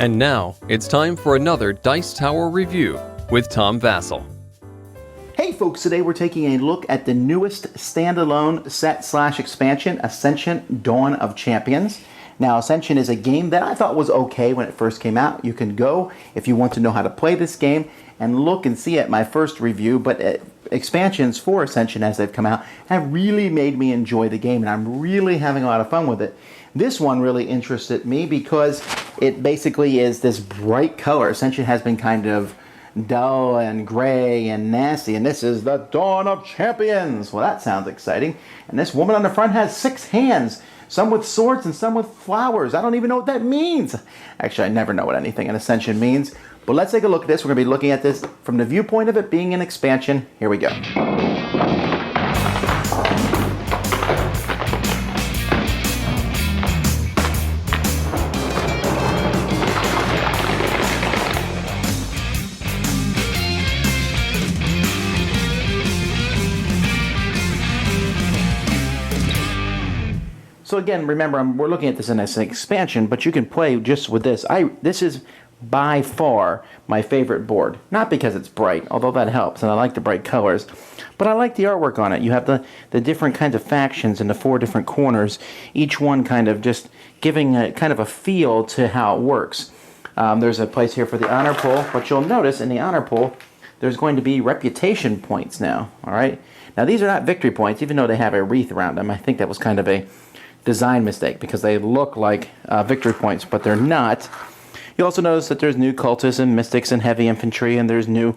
And now, it's time for another Dice Tower review with Tom Vasel. Hey folks, today we're taking a look at the newest standalone set/expansion, Ascension: Dawn of Champions. Now, Ascension is a game that I thought was okay when it first came out. You can go, if you want to know how to play this game, and look and see at my first review, but expansions for Ascension as they've come out have really made me enjoy the game, and I'm really having a lot of fun with it. This one really interested me because it basically is this bright color. Ascension has been kind of dull and gray and nasty, and this is the Dawn of Champions. Well, that sounds exciting. And this woman on the front has 6 hands, some with swords and some with flowers. I don't even know what that means. Actually, I never know what anything in Ascension means. But let's take a look at this. We're going to be looking at this from the viewpoint of it being an expansion. Here we go. So again, remember, we're looking at this as an expansion, but you can play just with this. This is by far my favorite board. Not because it's bright, although that helps, and I like the bright colors, but I like the artwork on it. You have the different kinds of factions in the 4 different corners, each one kind of just giving a kind of a feel to how it works. There's a place here for the honor pool, but you'll notice in the honor pool, there's going to be reputation points now, all right? Now, these are not victory points, even though they have a wreath around them. I think that was kind of a design mistake because they look like victory points, but they're not. You also notice that there's new cultists and mystics and heavy infantry, and there's new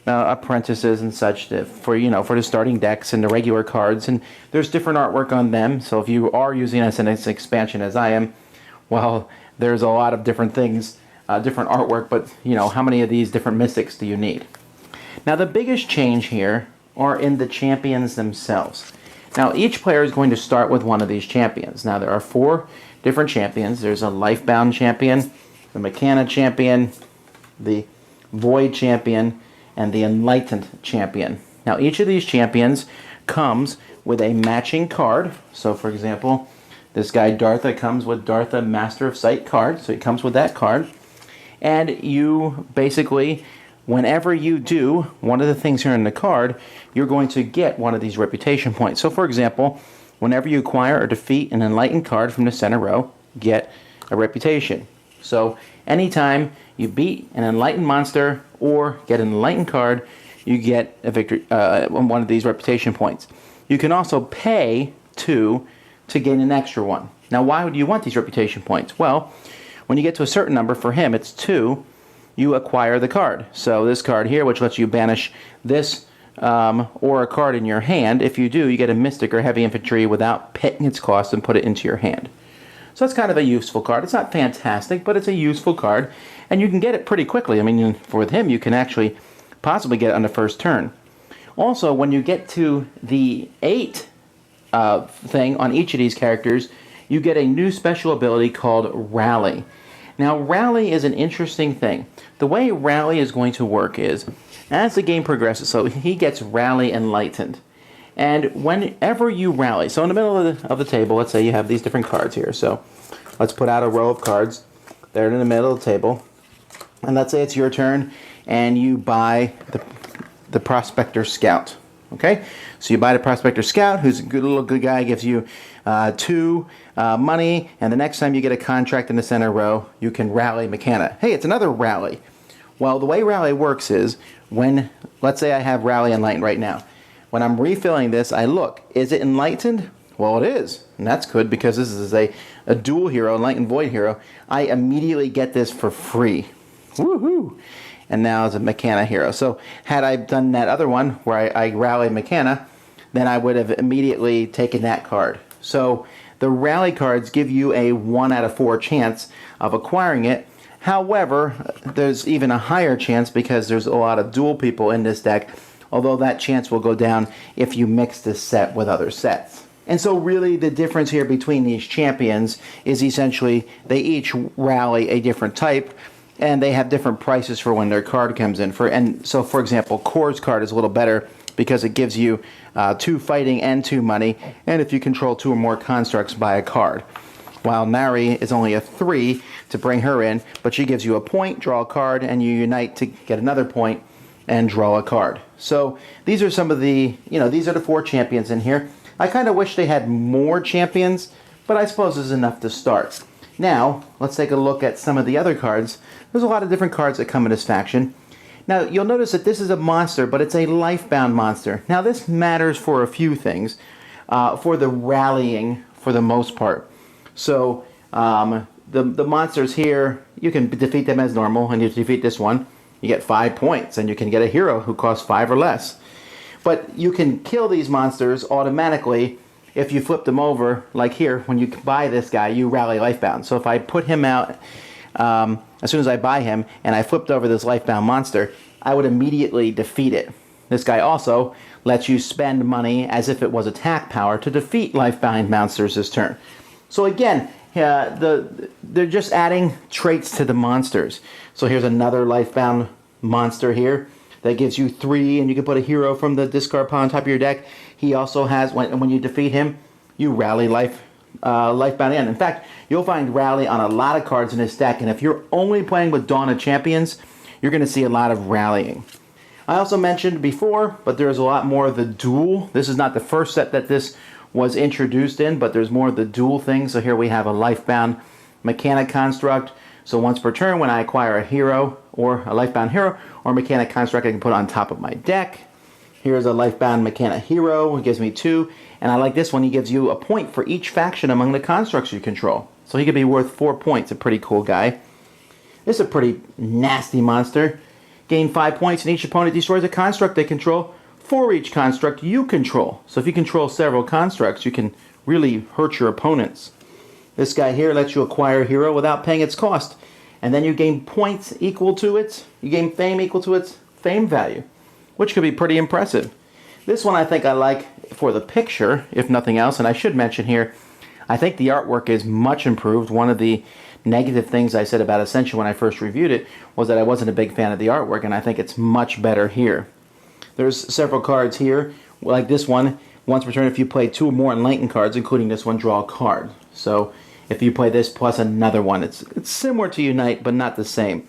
apprentices and such for the starting decks and the regular cards, and there's different artwork on them. So if you are using this in its expansion as I am, well, there's a lot of different things, different artwork, but how many of these different mystics do you need? Now, the biggest change here are in the champions themselves. Now, each player is going to start with one of these champions. Now, there are 4 different champions. There's a Lifebound champion, the Mechana champion, the Void champion, and the Enlightened champion. Now, each of these champions comes with a matching card. So, for example, this guy Dartha comes with Dartha Master of Sight card. So he comes with that card. And you basically, whenever you do one of the things here in the card, you're going to get one of these reputation points. So, for example, whenever you acquire or defeat an Enlightened card from the center row, get a reputation. So, anytime you beat an Enlightened monster or get an Enlightened card, you get a victory, one of these reputation points. You can also pay 2 to gain an extra one. Now, why would you want these reputation points? Well, when you get to a certain number, for him it's 2, you acquire the card. So this card here, which lets you banish this or a card in your hand, if you do, you get a mystic or heavy infantry without paying its cost and put it into your hand. So that's kind of a useful card. It's not fantastic, but it's a useful card, and you can get it pretty quickly. I mean, with him, you can actually possibly get it on the first turn. Also, when you get to the 8 thing on each of these characters, you get a new special ability called Rally. Now, Rally is an interesting thing. The way Rally is going to work is, as the game progresses, so he gets Rally Enlightened. And whenever you rally, so in the middle of the table, let's say you have these different cards here. So let's put out a row of cards. They're in the middle of the table. And let's say it's your turn, and you buy the Prospector Scout. Okay? So you buy the Prospector Scout, who's a good guy, gives you 2 money, and the next time you get a contract in the center row, you can rally Mechana. Hey, it's another rally. Well, the way rally works is let's say I have Rally Enlightened right now. When I'm refilling this, I look, is it Enlightened? Well, it is, and that's good because this is a dual hero, Enlightened Void hero. I immediately get this for free. Woohoo! And now it's a Mechana hero. So had I done that other one where I rallied Mechana, then I would have immediately taken that card. So the rally cards give you a 1 out of 4 chance of acquiring it. However, there's even a higher chance because there's a lot of dual people in this deck, although that chance will go down if you mix this set with other sets. And so really the difference here between these champions is essentially they each rally a different type, and they have different prices for when their card comes in. And so, for example, Core's card is a little better because it gives you 2 fighting and 2 money, and if you control 2 or more constructs, buy a card. while Nari is only a 3 to bring her in, but she gives you a point, draw a card, and you unite to get another point and draw a card. So these are some of the, these are the 4 champions in here. I kind of wish they had more champions, but I suppose this is enough to start. Now, let's take a look at some of the other cards. There's a lot of different cards that come in this faction. Now, you'll notice that this is a monster, but it's a life-bound monster. Now, this matters for a few things. For the rallying, for the most part. So, the monsters here, you can defeat them as normal, and you defeat this one, you get 5 points, and you can get a hero who costs 5 or less. But you can kill these monsters automatically if you flip them over, like here, when you buy this guy, you rally Lifebound. So if I put him out, as soon as I buy him, and I flipped over this Lifebound monster, I would immediately defeat it. This guy also lets you spend money as if it was attack power to defeat Lifebound monsters this turn. So again, they're just adding traits to the monsters. So here's another Lifebound monster here that gives you 3, and you can put a hero from the discard pile on top of your deck. He also has, when you defeat him, you rally Lifebound in. In fact, you'll find rally on a lot of cards in this deck, and if you're only playing with Dawn of Champions, you're going to see a lot of rallying. I also mentioned before, but there's a lot more of the duel. This is not the first set that this was introduced in, but there's more of the duel thing. So here we have a Lifebound Mechanic Construct. So once per turn, when I acquire a hero, or a Lifebound hero, or Mechanic Construct I can put on top of my deck. Here's a Lifebound Mechanic hero, who gives me 2. And I like this one, he gives you a point for each faction among the constructs you control. So he could be worth 4 points, a pretty cool guy. This is a pretty nasty monster. Gain 5 points, and each opponent destroys a construct they control for each construct you control. So if you control several constructs, you can really hurt your opponents. This guy here lets you acquire a hero without paying its cost. And then you gain points equal to its, you gain fame equal to its fame value, which could be pretty impressive. This one I think I like for the picture, if nothing else. And I should mention here, I think the artwork is much improved. One of the negative things I said about Ascension when I first reviewed it was that I wasn't a big fan of the artwork, and I think it's much better here. There's several cards here, like this one. Once per turn, if you play 2 or more Enlightened cards, including this one, draw a card. So if you play this plus another one, it's similar to Unite, but not the same.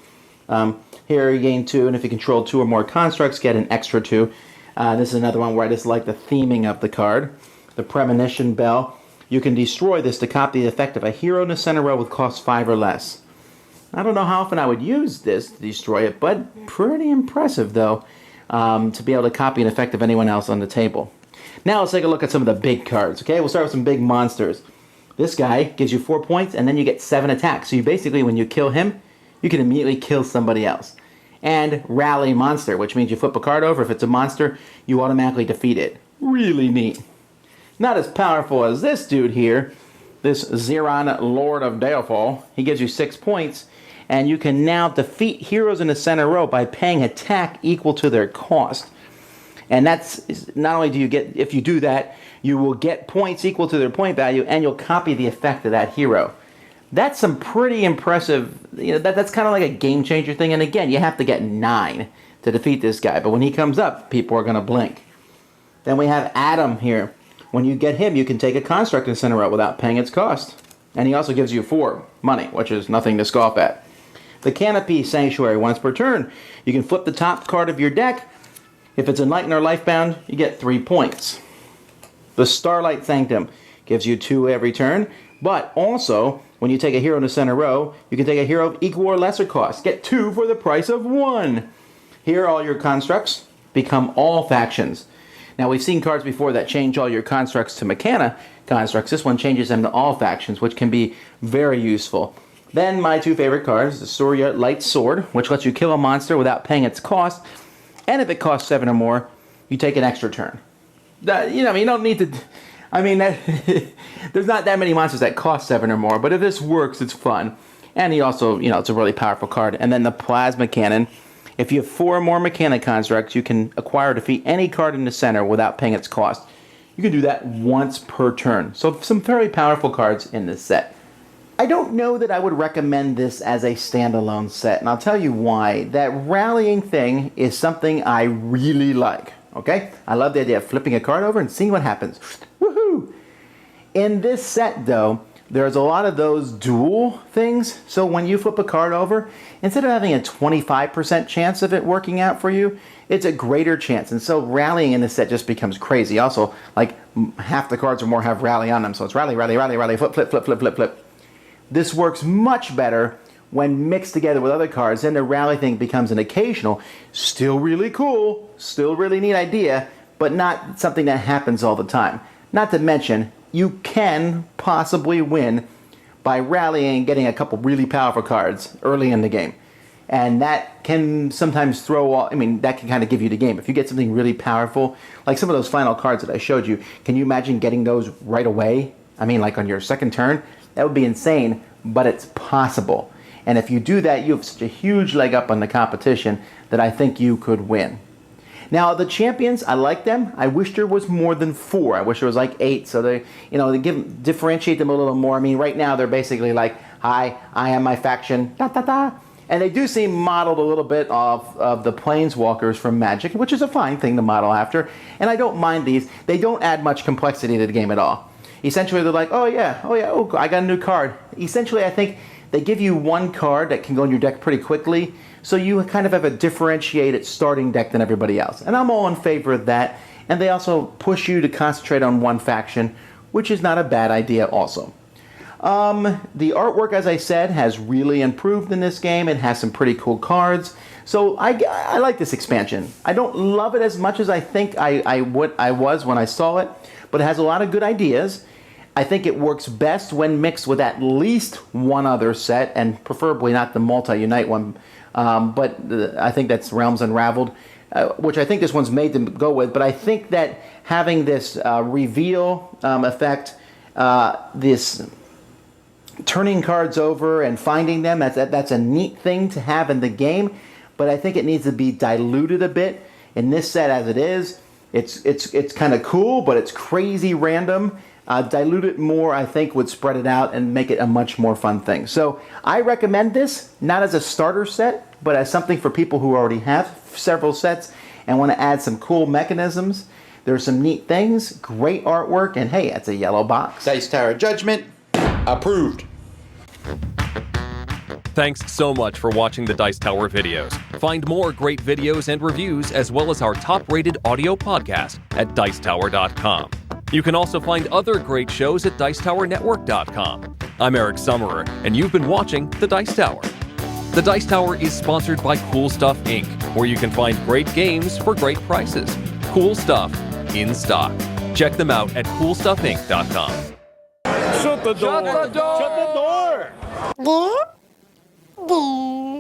Here you gain 2, and if you control 2 or more constructs, get an extra 2. This is another one where I just like the theming of the card. The Premonition Bell. You can destroy this to copy the effect of a hero in the center row with cost 5 or less. I don't know how often I would use this to destroy it, but pretty impressive, though, to be able to copy an effect of anyone else on the table. Now let's take a look at some of the big cards, okay? We'll start with some big monsters. This guy gives you 4 points, and then you get 7 attacks. So you basically, when you kill him, you can immediately kill somebody else. And Rally Monster, which means you flip a card over. If it's a monster, you automatically defeat it. Really neat. Not as powerful as this dude here, this Xeron Lord of Dalefall. He gives you 6 points, and you can now defeat heroes in the center row by paying attack equal to their cost. And that's, not only do you get, if you do that, you will get points equal to their point value, and you'll copy the effect of that hero. That's some pretty impressive, that's kind of like a game changer thing. And again, you have to get 9 to defeat this guy, but when he comes up, people are going to blink. Then we have Adam here. When you get him, you can take a construct in the center row without paying its cost. And he also gives you 4 money, which is nothing to scoff at. The Canopy Sanctuary, once per turn. You can flip the top card of your deck. If it's Enlightened or Lifebound, you get 3 points. The Starlight Sanctum gives you 2 every turn, but also, when you take a hero in the center row, you can take a hero of equal or lesser cost. Get 2 for the price of 1. Here, all your constructs become all factions. Now, we've seen cards before that change all your constructs to Mechana constructs. This one changes them to all factions, which can be very useful. Then, my 2 favorite cards, the Surya Light Sword, which lets you kill a monster without paying its cost. And if it costs 7 or more, you take an extra turn. You don't need to... there's not that many monsters that cost 7 or more, but if this works, it's fun. And he also, it's a really powerful card. And then the Plasma Cannon. If you have 4 or more Mechanic constructs, you can acquire or defeat any card in the center without paying its cost. You can do that once per turn. So some very powerful cards in this set. I don't know that I would recommend this as a standalone set, and I'll tell you why. That rallying thing is something I really like, okay? I love the idea of flipping a card over and seeing what happens. Woohoo! In this set, though, there's a lot of those dual things. So when you flip a card over, instead of having a 25% chance of it working out for you, it's a greater chance. And so rallying in this set just becomes crazy. Also, like half the cards or more have rally on them. So it's rally, rally, rally, rally, flip, flip, flip, flip, flip, flip. This works much better when mixed together with other cards. Then the rally thing becomes an occasional, still really cool, still really neat idea, but not something that happens all the time. Not to mention, you can possibly win by rallying and getting a couple really powerful cards early in the game. And that can sometimes that can kind of give you the game. If you get something really powerful, like some of those final cards that I showed you, can you imagine getting those right away? I mean, like on your second turn? That would be insane, but it's possible. And if you do that, you have such a huge leg up on the competition that I think you could win. Now, the champions, I like them. I wish there was more than 4. I wish there was like 8, so they differentiate them a little more. I mean, right now they're basically like, hi, I am my faction, da da da. And they do seem modeled a little bit of the Planeswalkers from Magic, which is a fine thing to model after. And I don't mind these. They don't add much complexity to the game at all. Essentially, they're like, oh, I got a new card. Essentially, I think they give you one card that can go in your deck pretty quickly, so you kind of have a differentiated starting deck than everybody else. And I'm all in favor of that. And they also push you to concentrate on one faction, which is not a bad idea also. The artwork, as I said, has really improved in this game. It has some pretty cool cards. So I like this expansion. I don't love it as much as I think I was when I saw it, but it has a lot of good ideas. I think it works best when mixed with at least one other set, and preferably not the multi-unite one. But I think that's Realms Unraveled, which I think this one's made to go with. But I think that having this reveal effect, this turning cards over and finding them, that's a neat thing to have in the game. But I think it needs to be diluted a bit. In this set as it is, it's kind of cool, but it's crazy random. Dilute it more, I think, would spread it out and make it a much more fun thing. So I recommend this, not as a starter set, but as something for people who already have several sets and want to add some cool mechanisms. There's some neat things, great artwork, and hey, it's a yellow box. Dice Tower Judgment, approved. Thanks so much for watching the Dice Tower videos. Find more great videos and reviews, as well as our top-rated audio podcast at Dicetower.com. You can also find other great shows at Dicetowernetwork.com. I'm Eric Summerer, and you've been watching The Dice Tower. The Dice Tower is sponsored by Cool Stuff Inc., where you can find great games for great prices. Cool stuff in stock. Check them out at CoolStuffInc.com. Shut the door! Shut the door! Shut the door!